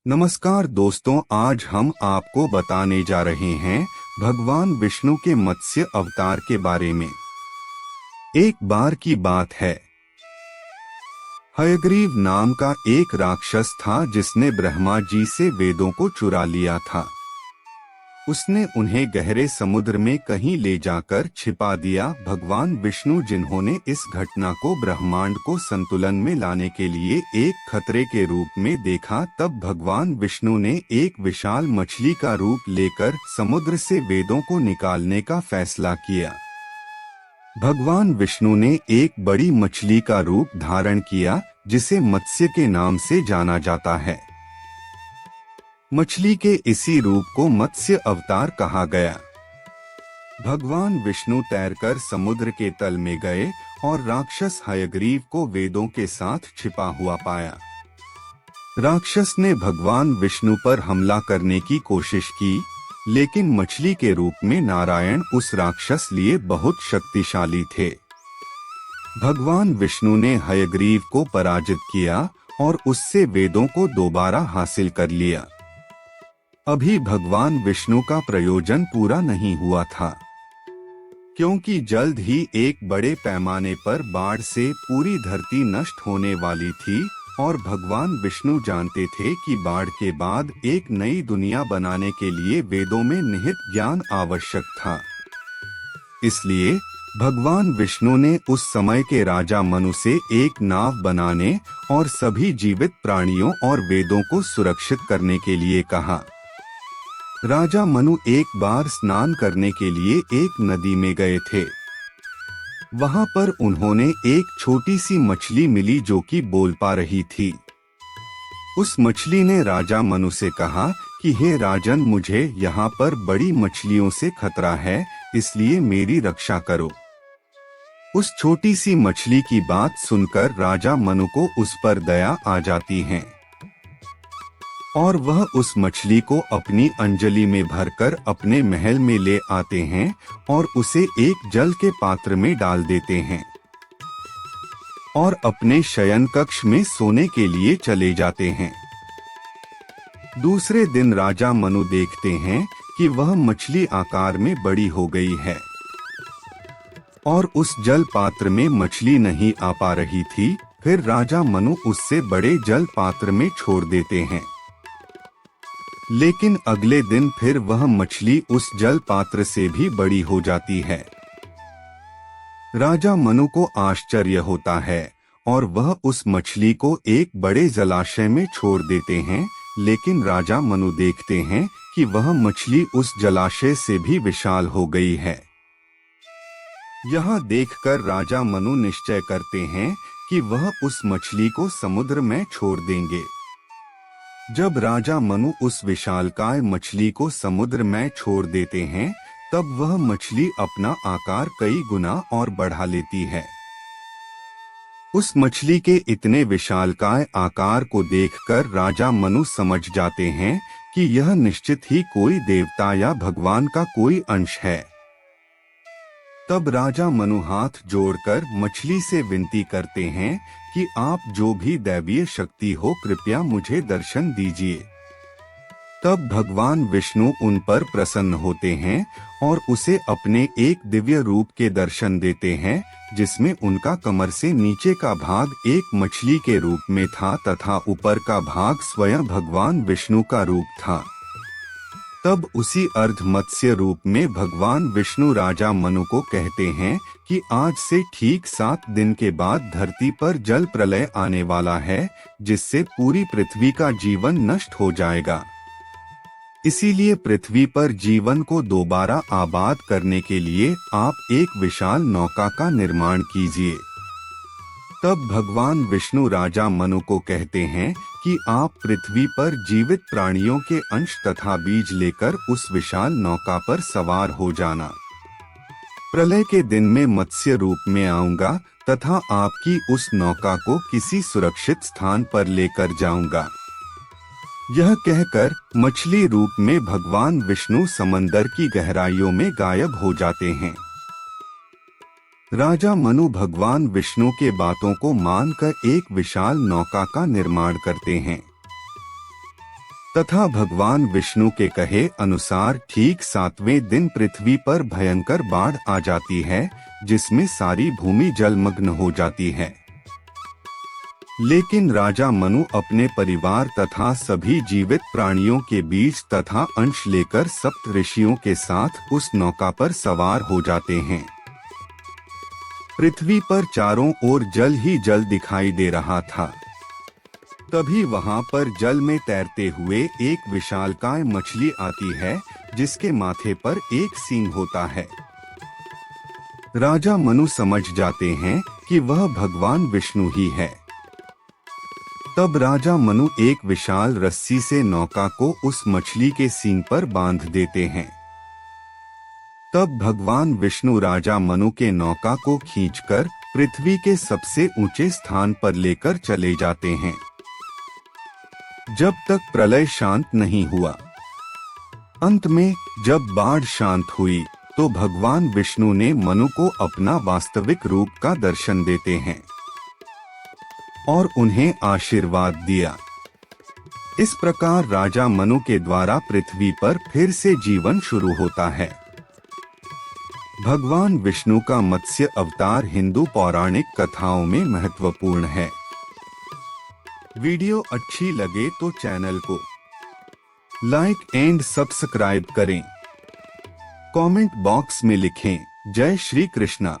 नमस्कार दोस्तों, आज हम आपको बताने जा रहे हैं भगवान विष्णु के मत्स्य अवतार के बारे में। एक बार की बात है, हयग्रीव नाम का एक राक्षस था जिसने ब्रह्मा जी से वेदों को चुरा लिया था। उसने उन्हें गहरे समुद्र में कहीं ले जाकर छिपा दिया। भगवान विष्णु जिन्होंने इस घटना को ब्रह्मांड को संतुलन में लाने के लिए एक खतरे के रूप में देखा, तब भगवान विष्णु ने एक विशाल मछली का रूप लेकर समुद्र से वेदों को निकालने का फैसला किया। भगवान विष्णु ने एक बड़ी मछली का रूप धारण किया जिसे मत्स्य के नाम से जाना जाता है। मछली के इसी रूप को मत्स्य अवतार कहा गया। भगवान विष्णु तैरकर समुद्र के तल में गए और राक्षस हयग्रीव को वेदों के साथ छिपा हुआ पाया। राक्षस ने भगवान विष्णु पर हमला करने की कोशिश की, लेकिन मछली के रूप में नारायण उस राक्षस लिए बहुत शक्तिशाली थे। भगवान विष्णु ने हयग्रीव को पराजित किया और उससे वेदों को दोबारा हासिल कर लिया। अभी भगवान विष्णु का प्रयोजन पूरा नहीं हुआ था, क्योंकि जल्द ही एक बड़े पैमाने पर बाढ़ से पूरी धरती नष्ट होने वाली थी और भगवान विष्णु जानते थे कि बाढ़ के बाद एक नई दुनिया बनाने के लिए वेदों में निहित ज्ञान आवश्यक था। इसलिए भगवान विष्णु ने उस समय के राजा मनु से एक नाव बनाने और सभी जीवित प्राणियों और वेदों को सुरक्षित करने के लिए कहा। राजा मनु एक बार स्नान करने के लिए एक नदी में गए थे। वहां पर उन्होंने एक छोटी सी मछली मिली जो कि बोल पा रही थी। उस मछली ने राजा मनु से कहा कि हे राजन, मुझे यहाँ पर बड़ी मछलियों से खतरा है, इसलिए मेरी रक्षा करो। उस छोटी सी मछली की बात सुनकर राजा मनु को उस पर दया आ जाती है और वह उस मछली को अपनी अंजलि में भरकर अपने महल में ले आते हैं और उसे एक जल के पात्र में डाल देते हैं और अपने शयन कक्ष में सोने के लिए चले जाते हैं। दूसरे दिन राजा मनु देखते हैं कि वह मछली आकार में बड़ी हो गई है और उस जल पात्र में मछली नहीं आ पा रही थी। फिर राजा मनु उससे बड़े जल पात्र में छोड़ देते हैं, लेकिन अगले दिन फिर वह मछली उस जल पात्र से भी बड़ी हो जाती है। राजा मनु को आश्चर्य होता है और वह उस मछली को एक बड़े जलाशय में छोड़ देते हैं, लेकिन राजा मनु देखते हैं कि वह मछली उस जलाशय से भी विशाल हो गई है। यह देखकर राजा मनु निश्चय करते हैं कि वह उस मछली को समुद्र में छोड़ देंगे। जब राजा मनु उस विशालकाय मछली को समुद्र में छोड़ देते हैं, तब वह मछली अपना आकार कई गुना और बढ़ा लेती है। उस मछली के इतने विशालकाय आकार को देखकर राजा मनु समझ जाते हैं कि यह निश्चित ही कोई देवता या भगवान का कोई अंश है। तब राजा मनु हाथ जोड़कर मछली से विनती करते हैं कि आप जो भी दैवीय शक्ति हो, कृपया मुझे दर्शन दीजिए। तब भगवान विष्णु उन पर प्रसन्न होते हैं और उसे अपने एक दिव्य रूप के दर्शन देते हैं, जिसमें उनका कमर से नीचे का भाग एक मछली के रूप में था तथा ऊपर का भाग स्वयं भगवान विष्णु का रूप था। तब उसी अर्ध मत्स्य रूप में भगवान विष्णु राजा मनु को कहते हैं कि आज से ठीक 7 दिन के बाद धरती पर जल प्रलय आने वाला है, जिससे पूरी पृथ्वी का जीवन नष्ट हो जाएगा। इसीलिए पृथ्वी पर जीवन को दोबारा आबाद करने के लिए आप एक विशाल नौका का निर्माण कीजिए। तब भगवान विष्णु राजा मनु को कहते हैं कि आप पृथ्वी पर जीवित प्राणियों के अंश तथा बीज लेकर उस विशाल नौका पर सवार हो जाना। प्रलय के दिन में मत्स्य रूप में आऊंगा तथा आपकी उस नौका को किसी सुरक्षित स्थान पर लेकर जाऊंगा। यह कहकर मछली रूप में भगवान विष्णु समंदर की गहराइयों में गायब हो जाते हैं। राजा मनु भगवान विष्णु के बातों को मानकर एक विशाल नौका का निर्माण करते हैं। तथा भगवान विष्णु के कहे अनुसार ठीक 7वें दिन पृथ्वी पर भयंकर बाढ़ आ जाती है, जिसमें सारी भूमि जलमग्न हो जाती है। लेकिन राजा मनु अपने परिवार तथा सभी जीवित प्राणियों के बीच तथा अंश लेकर सप्त ऋषियों के साथ उस नौका पर सवार हो जाते हैं। पृथ्वी पर चारों ओर जल ही जल दिखाई दे रहा था। तभी वहां पर जल में तैरते हुए एक विशालकाय मछली आती है, जिसके माथे पर एक सींग होता है। राजा मनु समझ जाते हैं कि वह भगवान विष्णु ही है। तब राजा मनु एक विशाल रस्सी से नौका को उस मछली के सींग पर बांध देते हैं। तब भगवान विष्णु राजा मनु के नौका को खींचकर पृथ्वी के सबसे ऊंचे स्थान पर लेकर चले जाते हैं, जब तक प्रलय शांत नहीं हुआ। अंत में जब बाढ़ शांत हुई तो भगवान विष्णु ने मनु को अपना वास्तविक रूप का दर्शन देते हैं और उन्हें आशीर्वाद दिया। इस प्रकार राजा मनु के द्वारा पृथ्वी पर फिर से जीवन शुरू होता है। भगवान विष्णु का मत्स्य अवतार हिंदू पौराणिक कथाओं में महत्वपूर्ण है। वीडियो अच्छी लगे तो चैनल को लाइक एंड सब्सक्राइब करें। कमेंट बॉक्स में लिखें जय श्री कृष्णा।